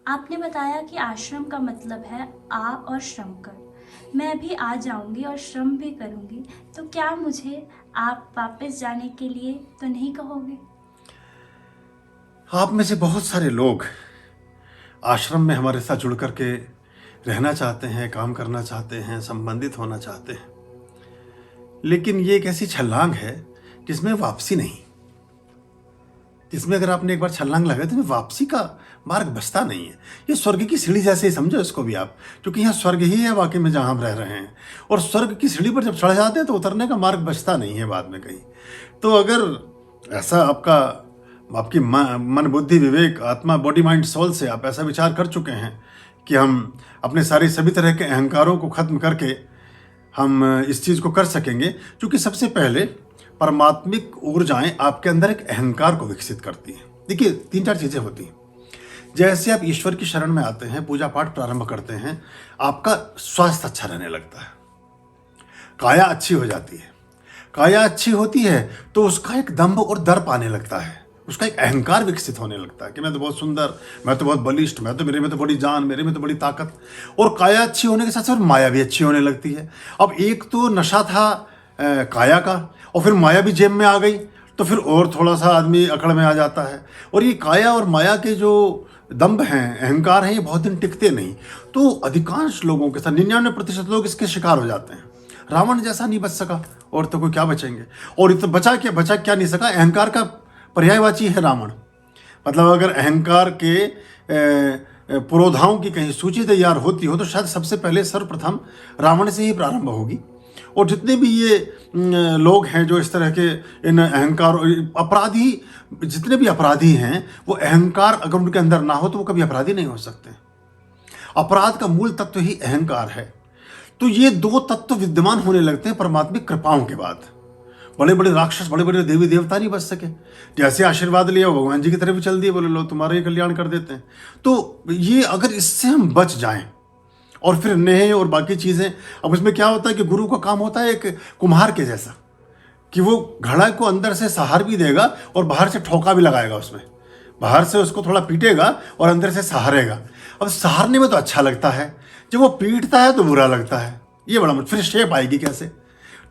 आपने बताया कि आश्रम का मतलब है आ और श्रम कर। मैं भी आ जाऊंगी और श्रम भी करूंगी, तो क्या मुझे आप वापस जाने के लिए तो नहीं कहोगे? आप में से बहुत सारे लोग आश्रम में हमारे साथ जुड़ करके रहना चाहते हैं, काम करना चाहते हैं, संबंधित होना चाहते हैं, लेकिन ये एक ऐसी छलांग है जिसमें वापसी नहीं, जिसमें अगर आपने एक बार छलांग लगाई तो वापसी का मार्ग बचता नहीं है। ये स्वर्ग की सीढ़ी जैसे ही समझो इसको भी आप, क्योंकि यहाँ स्वर्ग ही है वाकई में जहाँ हम रह रहे हैं, और स्वर्ग की सीढ़ी पर जब चढ़ जाते हैं तो उतरने का मार्ग बचता नहीं है बाद में कहीं। तो अगर ऐसा आपकी मन बुद्धि विवेक आत्मा बॉडी माइंड सोल से आप ऐसा विचार कर चुके हैं कि हम अपने सारे सभी तरह के अहंकारों को खत्म करके हम इस चीज़ को कर सकेंगे, क्योंकि सबसे पहले परमात्मिक ऊर्जाएं आपके अंदर एक अहंकार को विकसित करती हैं। देखिए 3-4 चीज़ें होती हैं। जैसे आप ईश्वर की शरण में आते हैं, पूजा पाठ प्रारंभ करते हैं, आपका स्वास्थ्य अच्छा रहने लगता है, काया अच्छी हो जाती है। काया अच्छी होती है तो उसका एक दंभ और दर्प आने लगता है, उसका एक अहंकार विकसित होने लगता है कि मैं तो बहुत सुंदर, मैं तो बहुत बलिष्ठ, मेरे में तो बड़ी जान, मेरे में तो बड़ी ताकत। और काया अच्छी होने के साथ साथ माया भी अच्छी होने लगती है। अब एक तो नशा था काया का, और फिर माया भी जेब में आ गई, तो फिर और थोड़ा सा आदमी अकड़ में आ जाता है। और ये काया और माया के जो दंभ हैं, अहंकार हैं, ये बहुत दिन टिकते नहीं। तो अधिकांश लोगों के साथ 99% लोग इसके शिकार हो जाते हैं। रावण जैसा नहीं बच सका, और तो कोई क्या बचेंगे। और इतना बचा क्या नहीं सका, अहंकार का पर्यायवाची है रावण। मतलब अगर अहंकार के पुरोधाओं की कहीं सूची तैयार होती हो तो शायद सबसे पहले सर्वप्रथम रावण से ही प्रारंभ होगी। और जितने भी ये लोग हैं जो इस तरह के इन अहंकार अपराधी, जितने भी अपराधी हैं, वो अहंकार अगर उनके अंदर ना हो तो वो कभी अपराधी नहीं हो सकते। अपराध का मूल तत्व ही अहंकार है। तो ये 2 तत्व विद्यमान होने लगते हैं परमात्मिक कृपाओं के बाद। बड़े बड़े राक्षस, बड़े बड़े देवी देवता नहीं बच सके, जैसे आशीर्वाद लिया भगवान जी की तरफ भी चल दिए, बोले लो तुम्हारा ही कल्याण कर देते हैं। तो ये अगर इससे हम बच जाएं, और फिर नेह और बाकी चीज़ें, अब उसमें क्या होता है कि गुरु का काम होता है एक कुम्हार के जैसा, कि वो घड़ा को अंदर से सहार भी देगा और बाहर से ठोका भी लगाएगा उसमें, बाहर से उसको थोड़ा पीटेगा और अंदर से सहारेगा। अब सहारने में तो अच्छा लगता है, जब वो पीटता है तो बुरा लगता है। ये बड़ा फिर शेप आएगी कैसे,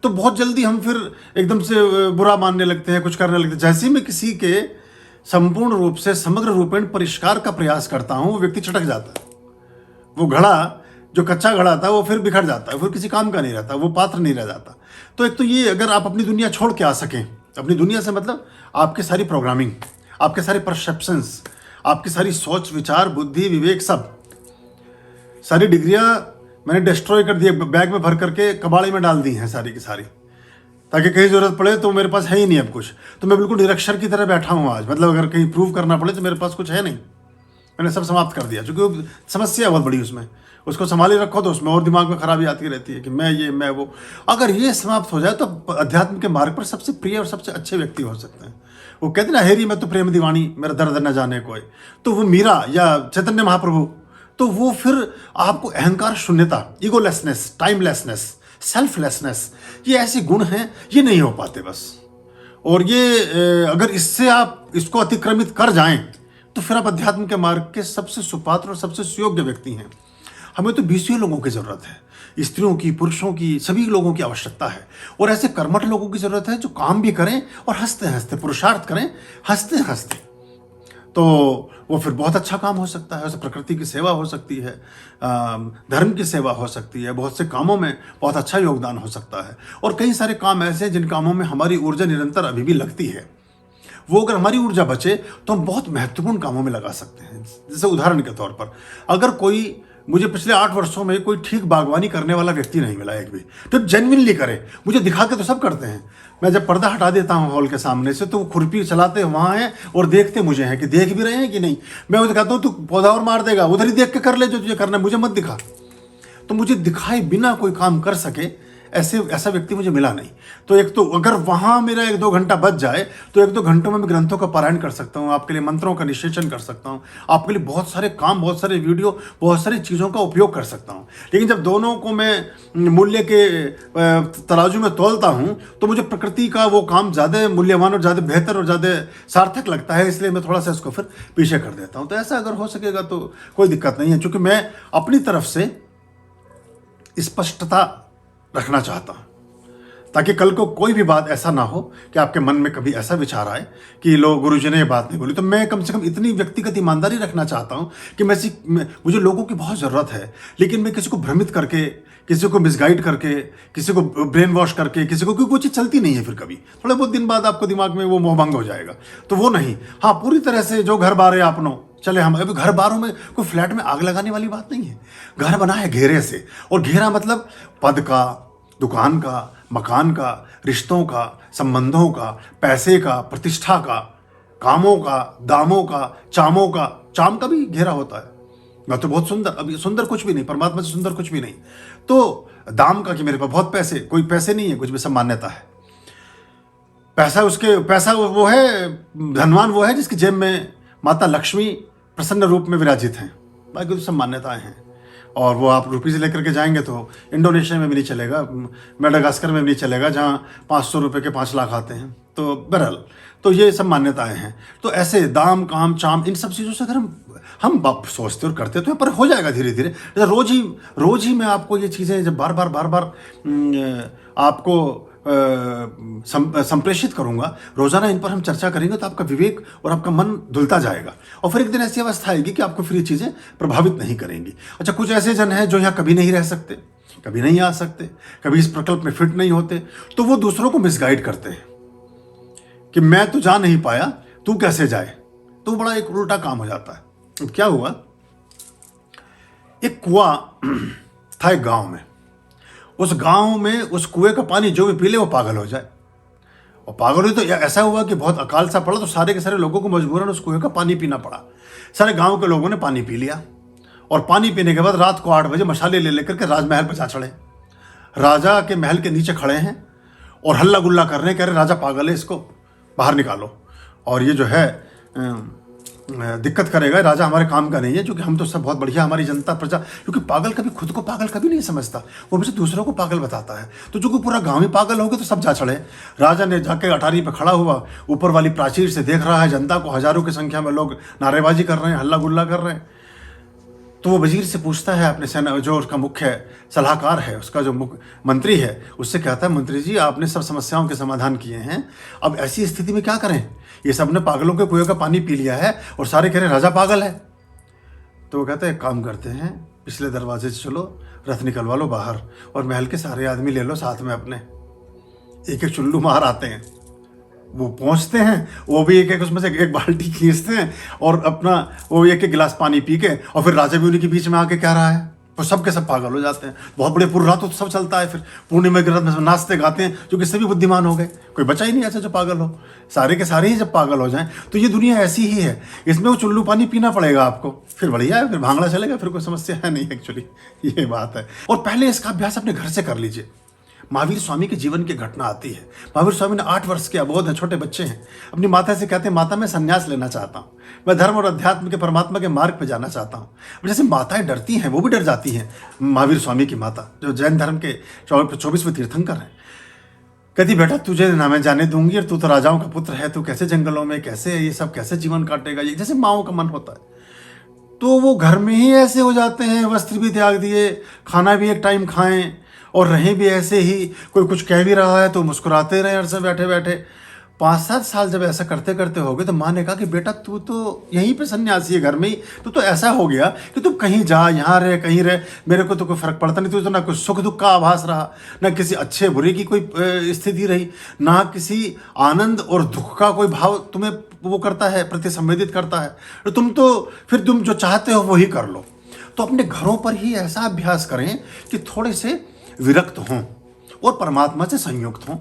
तो बहुत जल्दी हम फिर एकदम से बुरा मानने लगते हैं, कुछ करने लगते हैं। जैसे ही मैं किसी के संपूर्ण रूप से समग्र रूपेण परिष्कार का प्रयास करता हूँ, वो व्यक्ति छटक जाता है। वो घड़ा, जो कच्चा घड़ा था, वो फिर बिखर जाता है, फिर किसी काम का नहीं रहता, वो पात्र नहीं रह जाता। तो एक तो ये, अगर आप अपनी दुनिया छोड़ के आ सकें, अपनी दुनिया से मतलब आपके सारी प्रोग्रामिंग, आपके सारे परसेप्शंस, आपकी सारी सोच विचार बुद्धि विवेक, सब सारी डिग्रियां मैंने डिस्ट्रॉय कर दी, बैग में भर करके कबाड़े में डाल दी हैं सारी की सारी, ताकि कहीं जरूरत पड़े तो मेरे पास है ही नहीं अब कुछ। तो मैं बिल्कुल निरक्षर की तरह बैठा हूँ आज, मतलब अगर कहीं प्रूव करना पड़े तो मेरे पास कुछ है नहीं, मैंने सब समाप्त कर दिया। क्योंकि समस्या बहुत बड़ी उसमें, उसको संभाले रखो तो उसमें और दिमाग में खराबी आती रहती है कि मैं ये मैं वो। अगर ये समाप्त हो जाए तो अध्यात्म के मार्ग पर सबसे प्रिय और सबसे अच्छे व्यक्ति हो सकते हैं। वो कहते ना, हेरी मैं तो प्रेम दीवानी, मेरा दर्द न जाने कोई। तो वो मीरा या चैतन्य महाप्रभु, तो वो फिर आपको अहंकार शून्यता, ईगोलेसनेस, टाइमलेसनेस, सेल्फलेसनेस, ये ऐसे गुण हैं, ये नहीं हो पाते बस। और ये अगर इससे आप इसको अतिक्रमित कर जाएं तो फिर आप अध्यात्म के मार्ग के सबसे सुपात्र और सबसे सुयोग्य व्यक्ति हैं। हमें तो 20 लोगों की जरूरत है, स्त्रियों की, पुरुषों की, सभी लोगों की आवश्यकता है। और ऐसे कर्मठ लोगों की जरूरत है जो काम भी करें और हंसते हंसते पुरुषार्थ करें, हंसते हंसते, तो वो फिर बहुत अच्छा काम हो सकता है। उससे प्रकृति की सेवा हो सकती है, धर्म की सेवा हो सकती है, बहुत से कामों में बहुत अच्छा योगदान हो सकता है। और कई सारे काम ऐसे हैं जिन कामों में हमारी ऊर्जा निरंतर अभी भी लगती है। वो अगर हमारी ऊर्जा बचे तो हम बहुत महत्वपूर्ण कामों में लगा सकते हैं। जैसे उदाहरण के तौर पर, अगर कोई, मुझे पिछले 8 वर्षों में कोई ठीक बागवानी करने वाला व्यक्ति नहीं मिला एक भी, तो जेन्युइनली करे। मुझे दिखा के तो सब करते हैं, मैं जब पर्दा हटा देता हूँ हॉल के सामने से तो वो खुरपी चलाते वहाँ हैं और देखते मुझे हैं कि देख भी रहे हैं कि नहीं। मैं उसे कहता हूँ तू पौधा और मार देगा, उधर ही देख के कर ले जो तुझे करना है, मुझे मत दिखा। तो मुझे दिखाए बिना कोई काम कर सके, ऐसा व्यक्ति मुझे मिला नहीं। तो एक तो अगर वहाँ मेरा 1-2 घंटा बच जाए तो 1-2 घंटों में मैं ग्रंथों का पारायण कर सकता हूँ, आपके लिए मंत्रों का निषेचन कर सकता हूँ, आपके लिए बहुत सारे काम, बहुत सारे वीडियो, बहुत सारी चीज़ों का उपयोग कर सकता हूँ। लेकिन जब दोनों को मैं मूल्य के तराजू में तोलता हूँ तो मुझे प्रकृति का वो काम ज़्यादा मूल्यवान और ज़्यादा बेहतर और ज़्यादा सार्थक लगता है, इसलिए मैं थोड़ा सा इसको फिर पीछे कर देता हूँ। तो ऐसा अगर हो सकेगा तो कोई दिक्कत नहीं है, क्योंकि मैं अपनी तरफ से स्पष्टता रखना चाहता हूँ, ताकि कल को कोई भी बात ऐसा ना हो कि आपके मन में कभी ऐसा विचार आए कि लोग गुरुजी ने ये बात नहीं बोली। तो मैं कम से कम इतनी व्यक्तिगत ईमानदारी रखना चाहता हूँ कि मुझे लोगों की बहुत ज़रूरत है, लेकिन मैं किसी को भ्रमित करके, किसी को मिसगाइड करके, किसी को ब्रेन वॉश करके, किसी को, क्योंकि वो चीज़ चलती नहीं है फिर कभी, थोड़े बहुत दिन बाद आपको दिमाग में वो मोहभंग हो जाएगा। तो वो नहीं, हाँ पूरी तरह से जो घर बार है अपनो चले। हम अभी घर बारों में कोई फ्लैट में आग लगाने वाली बात नहीं है, घर बना है घेरे से, और घेरा मतलब पद का, दुकान का, मकान का, रिश्तों का, संबंधों का, पैसे का, प्रतिष्ठा का, कामों का, दामों का, चामों का, चाम का भी घेरा होता है। मैं तो बहुत सुंदर, अभी सुंदर कुछ भी नहीं, परमात्मा से सुंदर कुछ भी नहीं। तो दाम का कि मेरे पास बहुत पैसे, कोई पैसे नहीं है, कुछ भी सब मान्यता है। पैसा वो है, धनवान वो है जिसकी जेब में माता लक्ष्मी प्रसन्न रूप में विराजित हैं, बाकी तो सब मान्यताएं हैं। और वो आप रुपीज़ लेकर के जाएंगे तो इंडोनेशिया में भी नहीं चलेगा, मेडागास्कर में भी नहीं चलेगा, जहाँ 500 रुपये के 5 लाख आते हैं। तो बहरहाल, तो ये सब मान्यताएं हैं। तो ऐसे दाम, काम, चाम, इन सब चीज़ों से अगर हम सोचते और करते तो पर हो जाएगा धीरे धीरे। रोज ही मैं आपको ये चीज़ें जब बार बार आपको संप्रेषित करूंगा, रोजाना इन पर हम चर्चा करेंगे, तो आपका विवेक और आपका मन धुलता जाएगा, और फिर एक दिन ऐसी अवस्था आएगी कि आपको फिर ये चीज़ें प्रभावित नहीं करेंगी। अच्छा, कुछ ऐसे जन हैं जो यहाँ कभी नहीं रह सकते, कभी नहीं आ सकते, कभी इस प्रकल्प में फिट नहीं होते, तो वो दूसरों को मिसगाइड करते हैं कि मैं तो जा नहीं पाया, तू कैसे जाए। तो बड़ा एक उल्टा काम हो जाता है। अब क्या हुआ, एक कुआं था एक गांव में। उस गांव में उस कुएं का पानी जो भी पी ले वो पागल हो जाए। और पागल हुई तो ऐसा हुआ कि बहुत अकाल सा पड़ा, तो सारे के सारे लोगों को मजबूरन उस कुएं का पानी पीना पड़ा। सारे गांव के लोगों ने पानी पी लिया, और पानी पीने के बाद रात को 8 बजे मशाले ले लेकर के राजमहल पर जा चढ़े। राजा के महल के नीचे खड़े हैं और हल्ला गुल्ला कर रहे हैं, कह रहे राजा पागल है, इसको बाहर निकालो, और ये जो है दिक्कत करेगा, राजा हमारे काम का नहीं है, क्योंकि हम तो सब बहुत बढ़िया, हमारी जनता प्रजा, क्योंकि पागल कभी खुद को पागल कभी नहीं समझता, वो हमेशा दूसरों को पागल बताता है। तो जो पूरा गांव ही पागल हो गया, तो सब जा चढ़े। राजा ने जाके अटारी पे खड़ा हुआ, ऊपर वाली प्राचीर से देख रहा है जनता को, हजारों की संख्या में लोग नारेबाजी कर रहे हैं, हल्ला गुल्ला कर रहे हैं। तो वो वजीर से पूछता है अपने सेना, जो उसका मुख्य सलाहकार है, उसका जो मुख्य मंत्री है, उससे कहता है, मंत्री जी आपने सब समस्याओं के समाधान किए हैं, अब ऐसी स्थिति में क्या करें, ये सब ने पागलों के कुएं का पानी पी लिया है और सारे कह रहे राजा पागल है। तो वो कहते हैं, काम करते हैं, पिछले दरवाजे से चलो, रथ निकलवा लो बाहर, और महल के सारे आदमी ले लो साथ में अपने, एक एक चुल्लू मार आते हैं। वो पहुंचते हैं, वो भी एक एक उसमें से एक बाल्टी खींचते हैं, और अपना वो एक एक गिलास पानी पी के, और फिर राजा भी उन्हीं के बीच में आके कह रहा है, वो सब के सब पागल हो जाते हैं। बहुत बड़े पूरी रात तो सब चलता है, फिर पूर्णिमा की रात में नाचते गाते हैं, जो कि सभी बुद्धिमान हो गए, कोई बचा ही नहीं ऐसा जो पागल हो। सारे के सारे ही जब पागल हो जाएं, तो ये दुनिया ऐसी ही है, इसमें वो चुल्लू पानी पीना पड़ेगा आपको, फिर बढ़िया है, फिर भांगड़ा चलेगा, फिर कोई समस्या है नहीं एक्चुअली, ये बात है। और पहले इसका अभ्यास अपने घर से कर लीजिए। महावीर स्वामी के जीवन की घटना आती है। महावीर स्वामी ने 8 वर्ष के अबोध हैं, छोटे बच्चे हैं, अपनी माता से कहते हैं, माता मैं संन्यास लेना चाहता हूँ, मैं धर्म और अध्यात्म के परमात्मा के मार्ग पर जाना चाहता हूँ। जैसे माताएं डरती हैं, वो भी डर जाती हैं। महावीर स्वामी की माता, जो जैन धर्म के 24वें तीर्थंकर हैं, कहती बेटा तुझे ना मैं जाने दूंगी, और तू तो राजाओं का पुत्र है, तू कैसे जंगलों में, कैसे ये सब कैसे जीवन काटेगा, ये जैसे माओं का मन होता है। तो वो घर में ही ऐसे हो जाते हैं, वस्त्र भी त्याग दिए, खाना भी एक टाइम खाएं, और रहें भी ऐसे ही, कोई कुछ कह भी रहा है तो मुस्कुराते रहे हर से बैठे बैठे। 5-7 साल जब ऐसा करते करते हो गए, तो माँ ने कहा कि बेटा तू तो यहीं पे सन्यासी है, घर में ही तो ऐसा हो गया कि तू कहीं जा, यहाँ रहे, कहीं रहे, मेरे को तो कोई फर्क पड़ता नहीं। तो ना कोई सुख दुख का आभास रहा, ना किसी अच्छे बुरे की कोई स्थिति रही, ना किसी आनंद और दुख का कोई भाव तुम्हें वो करता है, प्रति संवेदित करता है। तो तुम जो चाहते हो वही कर लो। तो अपने घरों पर ही ऐसा अभ्यास करें कि थोड़े से विरक्त हों और परमात्मा से संयुक्त हों।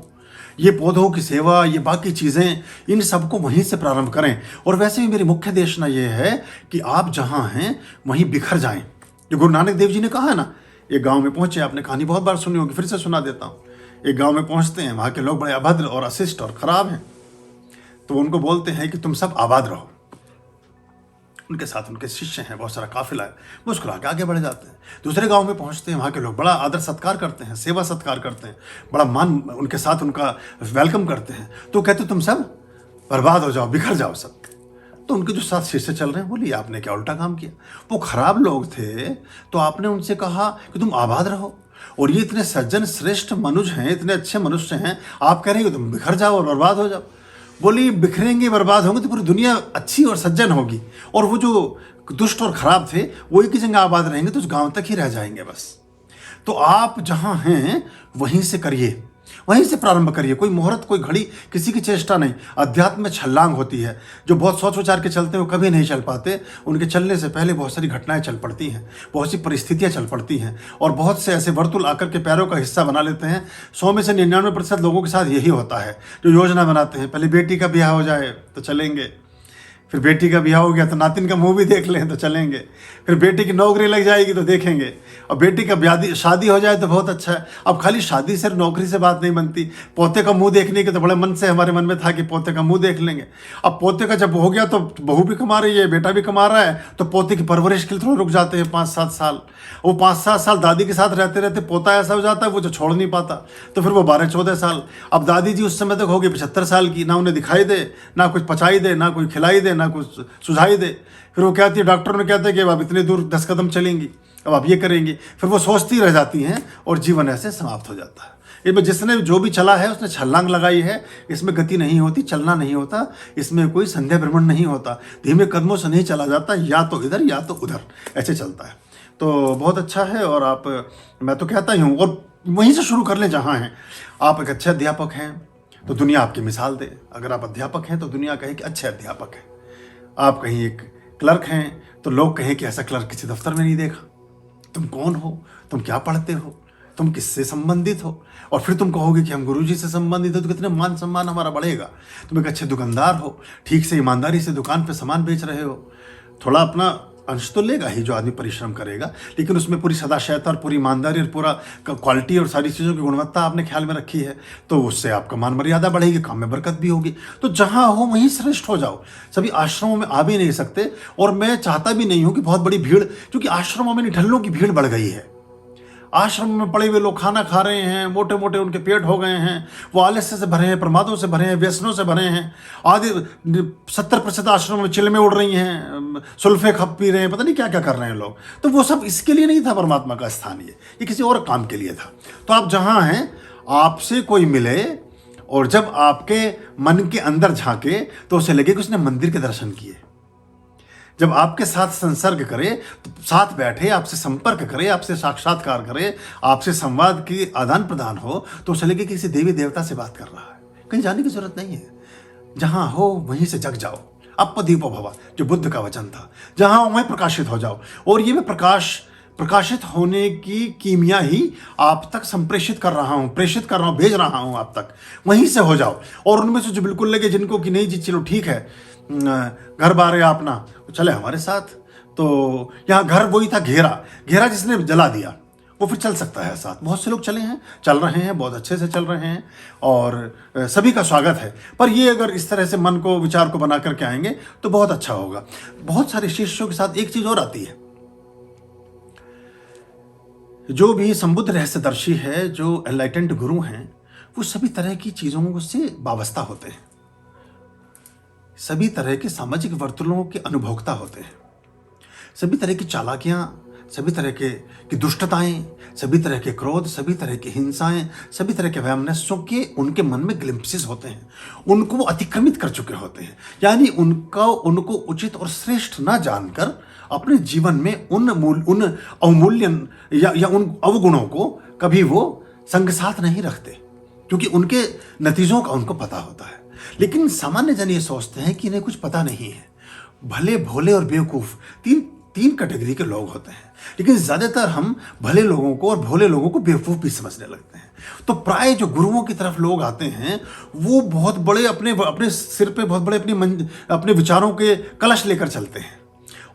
ये पौधों की सेवा, ये बाकी चीज़ें, इन सबको वहीं से प्रारंभ करें। और वैसे भी मेरी मुख्य देशना ये है कि आप जहाँ हैं वहीं बिखर जाएं। जो गुरु नानक देव जी ने कहा है ना, एक गांव में पहुंचे, आपने कहानी बहुत बार सुनी होगी, फिर से सुना देता हूँ। एक गांव में पहुंचते हैं, वहाँ के लोग बड़े अभद्र और अशिष्ट और ख़राब हैं, तो उनको बोलते हैं कि तुम सब आबाद रहो। उनके साथ उनके शिष्य हैं, बहुत सारा काफिला है, मुस्कुरा के आगे बढ़ जाते हैं। दूसरे गांव में पहुंचते हैं, वहाँ के लोग बड़ा आदर सत्कार करते हैं, सेवा सत्कार करते हैं, बड़ा मान उनके साथ उनका वेलकम करते हैं। तो कहते तुम सब बर्बाद हो जाओ, बिखर जाओ सब। तो उनके जो साथ शिष्य चल रहे हैं बोले आपने क्या उल्टा काम किया, वो खराब लोग थे तो आपने उनसे कहा कि तुम आबाद रहो, और ये इतने सज्जन श्रेष्ठ मनुष्य हैं, इतने अच्छे मनुष्य हैं, आप कह रहे हो तुम बिखर जाओ और बर्बाद हो जाओ। बोली बिखरेंगे बर्बाद होंगे तो पूरी दुनिया अच्छी और सज्जन होगी, और वो जो दुष्ट और खराब थे वो एक ही जगह आबाद रहेंगे तो उस गांव तक ही रह जाएंगे बस। तो आप जहां हैं वहीं से करिए, वहीं से प्रारंभ करिए। कोई मुहूर्त, कोई घड़ी, किसी की चेष्टा नहीं। अध्यात्म में छलांग होती है। जो बहुत सोच विचार के चलते हैं वो कभी नहीं चल पाते। उनके चलने से पहले बहुत सारी घटनाएं चल पड़ती हैं, बहुत सी परिस्थितियां चल पड़ती हैं, और बहुत से ऐसे वर्तुल आकर के पैरों का हिस्सा बना लेते हैं। 100 में से 99% लोगों के साथ यही होता है, जो योजना बनाते हैं पहले बेटी का ब्याह हो जाए तो चलेंगे, फिर बेटी का ब्याह हो गया तो नातिन का मुंह भी देख लें तो चलेंगे, फिर बेटी की नौकरी लग जाएगी तो देखेंगे, और बेटी का शादी हो जाए तो बहुत अच्छा है। अब खाली शादी से नौकरी से बात नहीं बनती, पोते का मुंह देखने के तो बड़े मन से हमारे मन में था कि पोते का मुंह देख लेंगे। अब पोते का जब हो गया तो बहू भी कमा रही है, बेटा भी कमा रहा है, तो पोते की परवरिश के लिए थोड़ा रुक जाते हैं 5-7 साल। वो 5-7 साल दादी के साथ रहते रहते पोता ऐसा हो जाता है वो जो छोड़ नहीं पाता, तो फिर वो 12-14 साल। अब दादी जी उस समय तक हो गई 75 साल की, ना उन्हें दिखाई दे, ना कुछ पचाई दे, ना कोई खिलाई दे, ना कुछ सुझाई दे। फिर वो कहती है, डॉक्टर ने कहते हैं कि अब इतनी दूर 10 कदम चलेंगी, अब आप ये करेंगी। फिर वो सोचती रह जाती हैं और जीवन ऐसे समाप्त हो जाता है। इसमें जिसने जो भी चला है उसने छलांग लगाई है, इसमें गति नहीं होती, चलना नहीं होता, इसमें कोई संध्या भ्रमण नहीं होता, धीमे कदमों से नहीं चला जाता, या तो इधर या तो उधर ऐसे चलता है। तो बहुत अच्छा है, और आप, मैं तो कहता ही हूँ, और वहीं से शुरू कर लें जहाँ हैं। आप एक अच्छे अध्यापक हैं तो दुनिया आपकी मिसाल दे। अगर आप अध्यापक हैं तो दुनिया कहे कि अच्छे अध्यापक हैं। आप कहीं एक क्लर्क हैं तो लोग कहें कि ऐसा क्लर्क किसी दफ्तर में नहीं देखा। तुम कौन हो, तुम क्या पढ़ते हो, तुम किससे संबंधित हो, और फिर तुम कहोगे कि हम गुरुजी से संबंधित हो, तो कितने मान सम्मान हमारा बढ़ेगा। तुम एक अच्छे दुकानदार हो, ठीक से ईमानदारी से दुकान पे सामान बेच रहे हो, थोड़ा अपना अंश तो लेगा ही जो आदमी परिश्रम करेगा, लेकिन उसमें पूरी सदाशयता और पूरी ईमानदारी और पूरा क्वालिटी और सारी चीज़ों की गुणवत्ता आपने ख्याल में रखी है, तो उससे आपका मान मर्यादा बढ़ेगी, काम में बरकत भी होगी। तो जहाँ हो वहीं श्रेष्ठ हो जाओ। सभी आश्रमों में आ भी नहीं सकते, और मैं चाहता भी नहीं हूँ कि बहुत बड़ी भीड़, क्योंकि आश्रमों में निठल्लों की भीड़ बढ़ गई है। आश्रम में पड़े हुए लोग खाना खा रहे हैं, मोटे मोटे उनके पेट हो गए हैं, वो आलस्य से भरे हैं, प्रमादों से भरे हैं, व्यसनों से भरे हैं। आधे 70% आश्रमों में चिलमें उड़ रही हैं, सुल्फे खप पी रहे हैं, पता नहीं क्या क्या कर रहे हैं लोग। तो वो सब इसके लिए नहीं था परमात्मा का स्थान, ये किसी और काम के लिए था। तो आप जहाँ हैं, आपसे कोई मिले और जब आपके मन के अंदर झांके तो उसे लगे कि उसने मंदिर के दर्शन किए। जब आपके साथ संसर्ग करे, तो साथ बैठे, आपसे संपर्क करे, आपसे साक्षात्कार करे, आपसे संवाद की आदान प्रदान हो, तो उसे लगे कि किसी देवी देवता से बात कर रहा है। कहीं जाने की जरूरत नहीं है, जहां हो वहीं से जग जाओ। अपदीपो भव, जो बुद्ध का वचन था, जहां हो वहीं प्रकाशित हो जाओ। और ये मैं प्रकाशित होने की कीमिया ही आप तक संप्रेषित कर रहा हूँ, प्रेषित कर रहा हूँ, भेज रहा हूँ आप तक। वहीं से हो जाओ। और उनमें से जो बिल्कुल लगे, जिनको कि नहीं जी चलो ठीक है, घर बार है अपना, चले हमारे साथ, तो यहाँ घर वही था, घेरा जिसने जला दिया वो फिर चल सकता है साथ। बहुत से लोग चले हैं, चल रहे हैं, बहुत अच्छे से चल रहे हैं, और सभी का स्वागत है। पर ये अगर इस तरह से मन को, विचार को बना करके आएंगे तो बहुत अच्छा होगा। बहुत सारे शिष्यों के साथ एक चीज और आती है, जो भी संबुद्ध रहस्यदर्शी है, जो एनलाइटेंड गुरु हैं, वो सभी तरह की चीजों से वाबस्ता होते हैं, सभी तरह के सामाजिक वर्तुलों के अनुभोक्ता होते हैं, सभी तरह की चालाकियां, सभी तरह की दुष्टताएं, सभी तरह के क्रोध, सभी तरह की हिंसाएं, सभी तरह के वैमनस्यों के उनके मन में ग्लिम्पसेस होते हैं। उनको वो अतिक्रमित कर चुके होते हैं, यानी उनको उचित और श्रेष्ठ ना जानकर अपने जीवन में उन अवमूल्यन या उन अवगुणों को कभी वो संग साथ नहीं रखते, क्योंकि उनके नतीजों का उनको पता होता है। लेकिन सामान्य जन ये सोचते हैं कि इन्हें कुछ पता नहीं है। भले, भोले और बेवकूफ तीन कैटेगरी के लोग होते हैं, लेकिन ज्यादातर हम भले लोगों को और भोले लोगों को बेवकूफ भी समझने लगते हैं। तो प्राय जो गुरुओं की तरफ लोग आते हैं, वो बहुत बड़े अपने सिर पे बहुत बड़े अपने विचारों के कलश लेकर चलते हैं,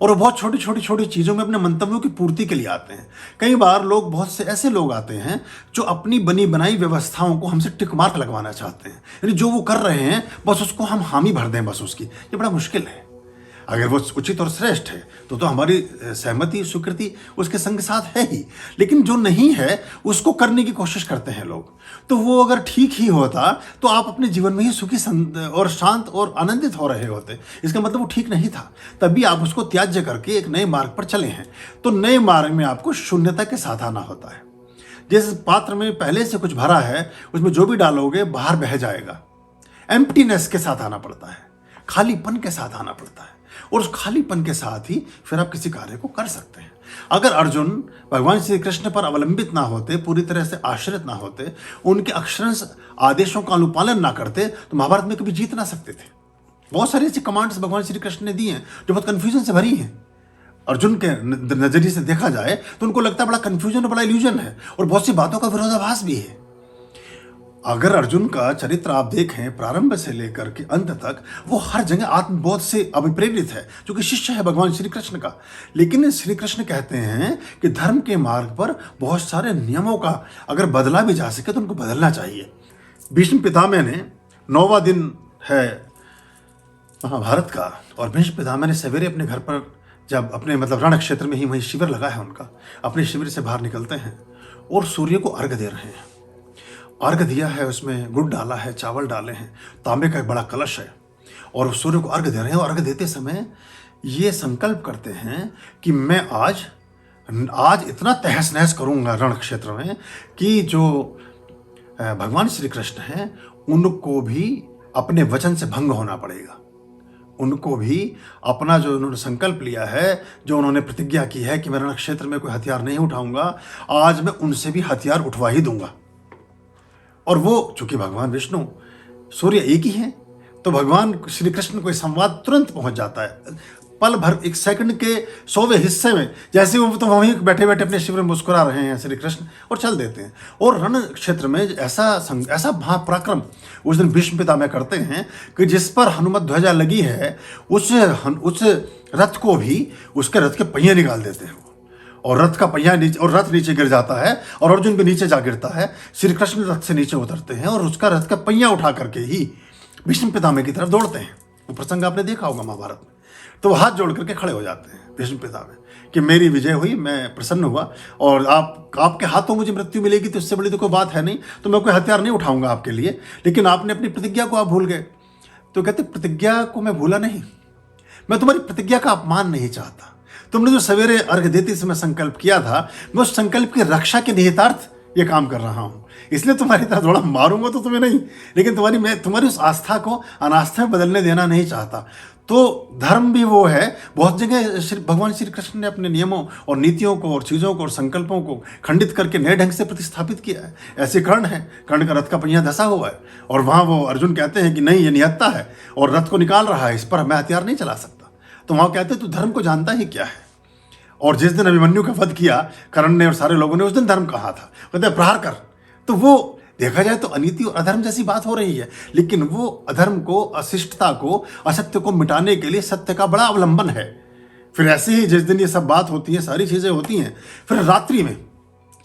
और वो बहुत छोटी छोटी छोटी चीज़ों में अपने मंतव्यों की पूर्ति के लिए आते हैं। कई बार लोग, बहुत से ऐसे लोग आते हैं जो अपनी बनी बनाई व्यवस्थाओं को हमसे टिक मार्क लगवाना चाहते हैं, यानी जो वो कर रहे हैं बस उसको हम हामी भर दें बस उसकी। ये बड़ा मुश्किल है। अगर वो उचित और श्रेष्ठ है तो हमारी सहमति स्वीकृति उसके संग साथ है ही, लेकिन जो नहीं है उसको करने की कोशिश करते हैं लोग। तो वो अगर ठीक ही होता तो आप अपने जीवन में ही सुखी और शांत और आनंदित हो रहे होते। इसका मतलब वो ठीक नहीं था, तभी आप उसको त्याज्य करके एक नए मार्ग पर चले हैं। तो नए मार्ग में आपको शून्यता के साथ आना होता है। जिस पात्र में पहले से कुछ भरा है उसमें जो भी डालोगे बाहर बह जाएगा। एम्प्टीनेस के साथ आना पड़ता है, खालीपन के साथ आना पड़ता है, और उस खालीपन के साथ ही फिर आप किसी कार्य को कर सकते हैं। अगर अर्जुन भगवान श्री कृष्ण पर अवलंबित ना होते, पूरी तरह से आश्रित ना होते, उनके अक्षरशः आदेशों का अनुपालन ना करते तो महाभारत में कभी जीत ना सकते थे। बहुत सारी ऐसी कमांड्स भगवान श्री कृष्ण ने दी हैं जो बहुत कन्फ्यूजन से भरी हैं। अर्जुन के नजरिए से देखा जाए तो उनको लगता है बड़ा कन्फ्यूजन और बड़ा इल्यूजन है, और बहुत सी बातों का विरोधाभास भी है। अगर अर्जुन का चरित्र आप देखें प्रारंभ से लेकर के अंत तक, वो हर जगह आत्मबोध से अभिप्रेरित है, जो कि शिष्य है भगवान श्री कृष्ण का। लेकिन श्री कृष्ण कहते हैं कि धर्म के मार्ग पर बहुत सारे नियमों का अगर बदला भी जा सके तो उनको बदलना चाहिए। भीष्म पितामह ने 9वां दिन है महाभारत का, और भीष्म पितामह ने सवेरे अपने घर पर, जब अपने रण क्षेत्र में ही वहीं शिविर लगा है उनका, अपने शिविर से बाहर निकलते हैं और सूर्य को अर्घ दे रहे हैं। अर्घ दिया है, उसमें गुड़ डाला है, चावल डाले हैं, तांबे का एक बड़ा कलश है, और सूर्य को अर्घ दे रहे हैं। और अर्घ देते समय ये संकल्प करते हैं कि मैं आज इतना तहस नहस करूंगा रण क्षेत्र में कि जो भगवान श्री कृष्ण हैं उनको भी अपने वचन से भंग होना पड़ेगा। उनको भी अपना जो उन्होंने संकल्प लिया है, जो उन्होंने प्रतिज्ञा की है कि मैं रण क्षेत्र में कोई हथियार नहीं उठाऊंगा, आज मैं उनसे भी हथियार उठवा ही दूंगा। और वो चूंकि भगवान विष्णु सूर्य एक ही हैं, तो भगवान श्री कृष्ण को संवाद तुरंत पहुंच जाता है। पल भर, एक सेकंड के 100वें हिस्से में, जैसे वो तो वहीं बैठे बैठे अपने शिविर में मुस्कुरा रहे हैं श्री कृष्ण, और चल देते हैं। और रण क्षेत्र में ऐसा महापराक्रम उस दिन भीष्म पितामह करते हैं कि जिस पर हनुमत ध्वजा लगी है उस रथ को भी, उसके रथ के पहिए निकाल देते हैं, और रथ का पहिया नीचे, और रथ नीचे गिर जाता है, और अर्जुन भी नीचे जा गिरता है। श्री कृष्ण रथ से नीचे उतरते हैं और उसका रथ का पहिया उठा करके ही भीष्म पितामह की तरफ दौड़ते हैं। वो प्रसंग आपने देखा होगा महाभारत में। तो वो हाथ जोड़ करके खड़े हो जाते हैं भीष्म पितामह कि मेरी विजय हुई, मैं प्रसन्न हुआ, और आपके हाथों मुझे मृत्यु मिलेगी तो इससे बड़ी तो कोई बात है नहीं, तो मैं कोई हथियार नहीं उठाऊंगा आपके लिए, लेकिन आपने अपनी प्रतिज्ञा को आप भूल गए। तो कहते प्रतिज्ञा को मैं भूला नहीं, मैं तुम्हारी प्रतिज्ञा का अपमान नहीं चाहता। तुमने जो सवेरे अर्घ देते समय संकल्प किया था, मैं उस संकल्प की रक्षा के निहितार्थ ये काम कर रहा हूं, इसलिए तुम्हारी तरह थोड़ा मारूंगा तो तुम्हें नहीं, लेकिन तुम्हारी उस आस्था को अनास्था में बदलने देना नहीं चाहता। तो धर्म भी वो है, बहुत जगह भगवान श्री कृष्ण ने अपने नियमों और नीतियों को और चीज़ों को और संकल्पों को खंडित करके नए ढंग से प्रतिस्थापित किया है। ऐसे कर्ण है, कर्ण का रथ का पहिया धसा हुआ है, और वहाँ वो अर्जुन कहते हैं कि नहीं, ये निहत्ता है और रथ को निकाल रहा है, इस पर मैं हथियार नहीं चला सकता। तो वहाँ कहते तू धर्म को जानता ही क्या है। और जिस दिन अभिमन्यु का वध किया कर्ण ने और सारे लोगों ने, उस दिन धर्म कहा था, कहते प्रहार कर। तो वो देखा जाए तो अनीति और अधर्म जैसी बात हो रही है, लेकिन वो अधर्म को, अशिष्टता को, असत्य को मिटाने के लिए सत्य का बड़ा अवलंबन है। फिर ऐसे ही जिस दिन ये सब बात होती है, सारी चीजें होती हैं, फिर रात्रि में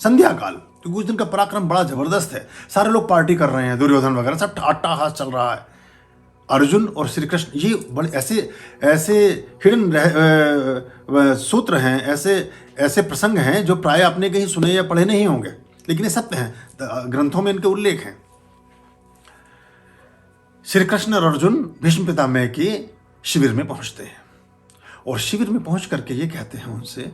संध्या काल, क्योंकि उस दिन का पराक्रम बड़ा जबरदस्त है, सारे लोग पार्टी कर रहे हैं, दुर्योधन वगैरह सब अट्टाहास चल रहा है। अर्जुन और श्री कृष्ण ये बड़े ऐसे हिडन सूत्र हैं, ऐसे प्रसंग हैं जो प्राय आपने कहीं सुने या पढ़े नहीं होंगे, लेकिन ये सत्य हैं, ग्रंथों में इनके उल्लेख हैं। श्री कृष्ण और अर्जुन भीष्म पितामह के शिविर में पहुंचते हैं, और शिविर में पहुंच करके ये कहते हैं उनसे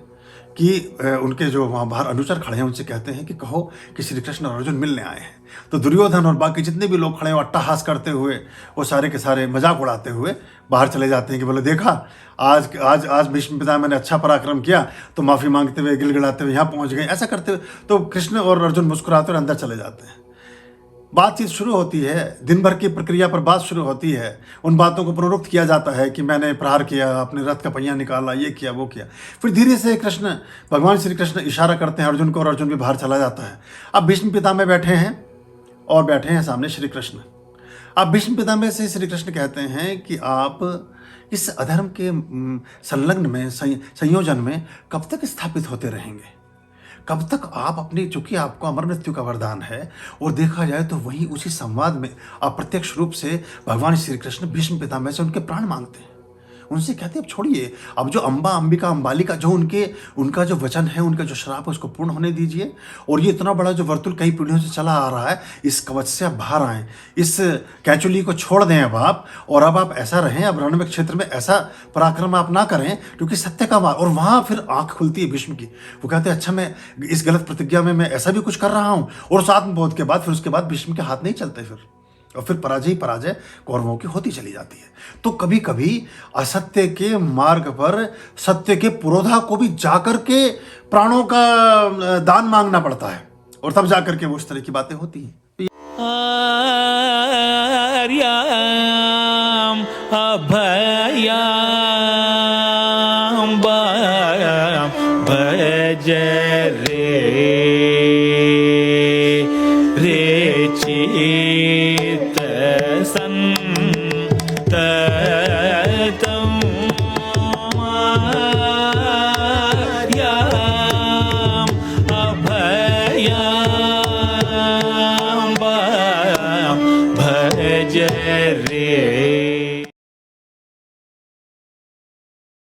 कि उनके जो वहाँ बाहर अनुचर खड़े हैं उनसे कहते हैं कि कहो कि श्री कृष्ण और अर्जुन मिलने आए हैं। तो दुर्योधन और बाकी जितने भी लोग खड़े हैं अट्टहास करते हुए, वो सारे के सारे मजाक उड़ाते हुए बाहर चले जाते हैं कि बोले देखा, आज भीष्म पितामह ने अच्छा पराक्रम किया, तो माफ़ी मांगते हुए गिड़गिड़ाते हुए यहाँ पहुँच गए, ऐसा करते हुए। तो कृष्ण और अर्जुन मुस्कुराते हुए अंदर चले जाते हैं। बातचीत शुरू होती है, दिन भर की प्रक्रिया पर बात शुरू होती है, उन बातों को पुनरुक्त किया जाता है कि मैंने प्रहार किया, अपने रथ का पहिया निकाला, ये किया वो किया। फिर धीरे से भगवान श्री कृष्ण इशारा करते हैं अर्जुन को, और अर्जुन भी बाहर चला जाता है। अब भीष्म पितामह बैठे हैं, और बैठे हैं सामने श्री कृष्ण। अब भीष्म पितामह से श्री कृष्ण कहते हैं कि आप इस अधर्म के संलग्न में संयोजन में कब तक स्थापित होते रहेंगे? कब तक आप अपनी, चूंकि आपको अमर मृत्यु का वरदान है, और देखा जाए तो वहीं उसी संवाद में अप्रत्यक्ष रूप से भगवान श्री कृष्ण भीष्म पितामह से उनके प्राण मांगते हैं। उनसे कहते हैं अब छोड़िए, अब जो अम्बा अंबिका अंबालिका जो उनका जो वचन है, उनका जो श्राप है, उसको पूर्ण होने दीजिए। और ये इतना बड़ा जो वर्तुल कई पीढ़ियों से चला आ रहा है, इस कवच से आप बाहर आएँ, इस कैचुली को छोड़ दें अब आप, और अब आप ऐसा रहें, अब रण में क्षेत्र में ऐसा पराक्रम आप ना करें, क्योंकि सत्य का मार्ग। और वहाँ फिर आंख खुलती है भीष्म की। वो कहते हैं अच्छा, मैं इस गलत प्रतिज्ञा में मैं ऐसा भी कुछ कर रहा हूँ। और साथ में बहुत के बाद फिर उसके बाद भीष्म के हाथ नहीं चलते फिर, और फिर पराजय कौरवों की होती चली जाती है। तो कभी कभी असत्य के मार्ग पर सत्य के पुरोधा को भी जाकर के प्राणों का दान मांगना पड़ता है, और तब जाकर के वो इस तरह की बातें होती हैं। आर्याम अभयाम भज रे